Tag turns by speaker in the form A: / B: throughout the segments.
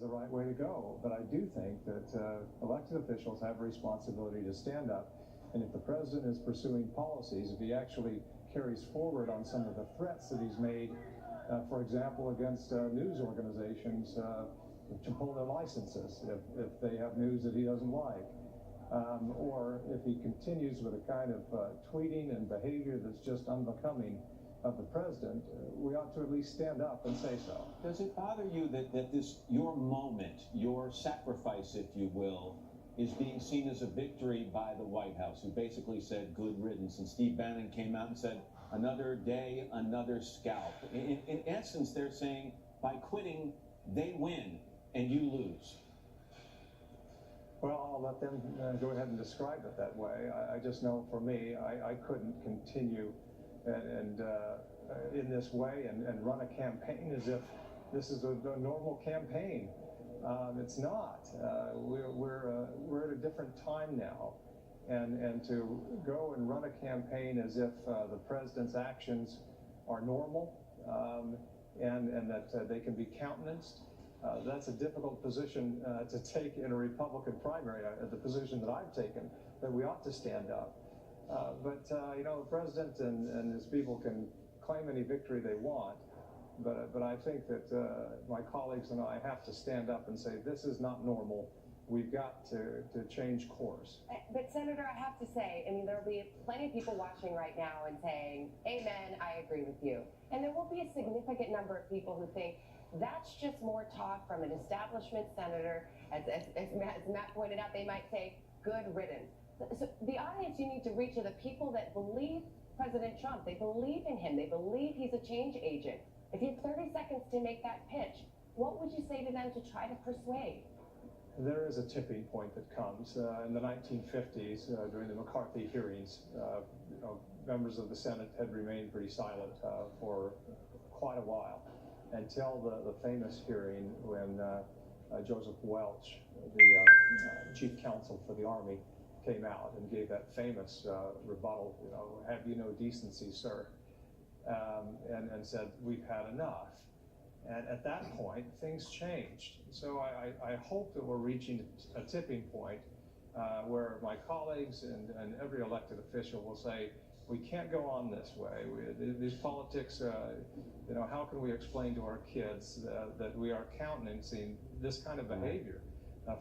A: the right way to go. But I do think that elected officials have a responsibility to stand up. And if the president is pursuing policies, if he actually carries forward on some of the threats that he's made, for example, against news organizations to pull their licenses if they have news that he doesn't like, or if he continues with a kind of tweeting and behavior that's just unbecoming of the president, we ought to at least stand up and say so.
B: Does it bother you that this, your moment, your sacrifice, if you will, is being seen as a victory by the White House, who basically said good riddance, and Steve Bannon came out and said another day, another scalp? In essence, they're saying by quitting, they win and you lose.
A: Well, I'll let them go ahead and describe it that way. I just know for me, I couldn't continue and in this way and run a campaign as if this is a normal campaign. It's not. We're at a different time now, and to go and run a campaign as if the president's actions are normal and that they can be countenanced. That's a difficult position to take in a Republican primary, the position that I've taken, that we ought to stand up. But you know, the president and his people can claim any victory they want, but I think that my colleagues and I have to stand up and say, this is not normal. We've got to change course.
C: But Senator, I have to say, I mean, there will be plenty of people watching right now and saying, amen, I agree with you. And there will be a significant number of people who think that's just more talk from an establishment senator. As Matt pointed out, they might say, good riddance. So the audience you need to reach are the people that believe President Trump. They believe in him. They believe he's a change agent. If you have 30 seconds to make that pitch, what would you say to them to try to persuade?
A: There is a tipping point that comes. In the 1950s, during the McCarthy hearings, you know, members of the Senate had remained pretty silent for quite a while, until the famous hearing when Joseph Welch, the chief counsel for the Army, came out and gave that famous rebuttal, you know, have you no decency, sir, and said, we've had enough. And at that point, things changed. So I hope that we're reaching a tipping point where my colleagues and every elected official will say, we can't go on this way. These politics, you know, how can we explain to our kids that we are countenancing this kind of behavior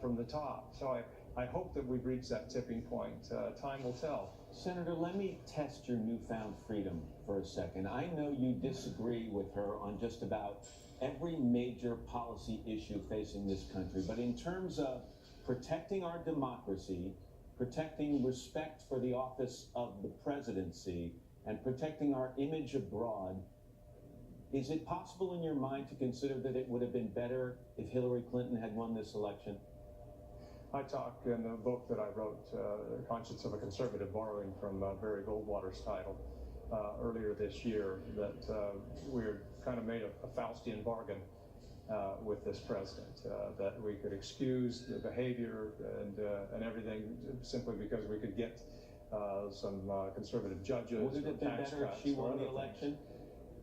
A: from the top? So I hope that we've reached that tipping point. Time will tell.
B: Senator, let me test your newfound freedom for a second. I know you disagree with her on just about every major policy issue facing this country, but in terms of protecting our democracy, protecting respect for the office of the presidency, and protecting our image abroad, is it possible in your mind to consider that it would have been better if Hillary Clinton had won this election?
A: I talk in the book that I wrote, The Conscience of a Conservative, borrowing from Barry Goldwater's title earlier this year, that we're kind of made a Faustian bargain with this president, that we could excuse the behavior and everything simply because we could get some conservative judges.
B: Would it have been better if she won the election?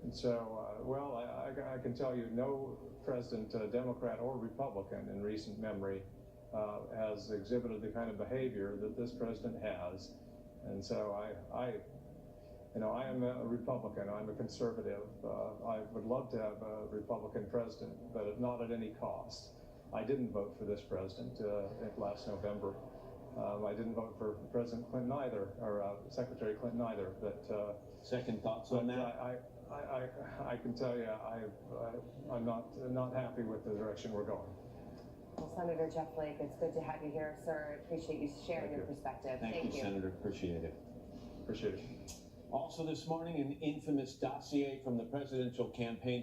A: And so, well, I can tell you no president, Democrat or Republican in recent memory, has exhibited the kind of behavior that this president has. And so you know, I am a Republican. I'm a conservative. I would love to have a Republican president, but not at any cost. I didn't vote for this president last November. I didn't vote for President Clinton either, or Secretary Clinton either. But
B: second thoughts on that?
A: I can tell you, I'm not happy with the direction we're going.
C: Well, Senator Jeff Flake, it's good to have you here, sir. I appreciate you sharing your perspective.
B: Thank you, Senator. Appreciate it.
A: Appreciate it.
B: Also this morning, an infamous dossier from the presidential campaign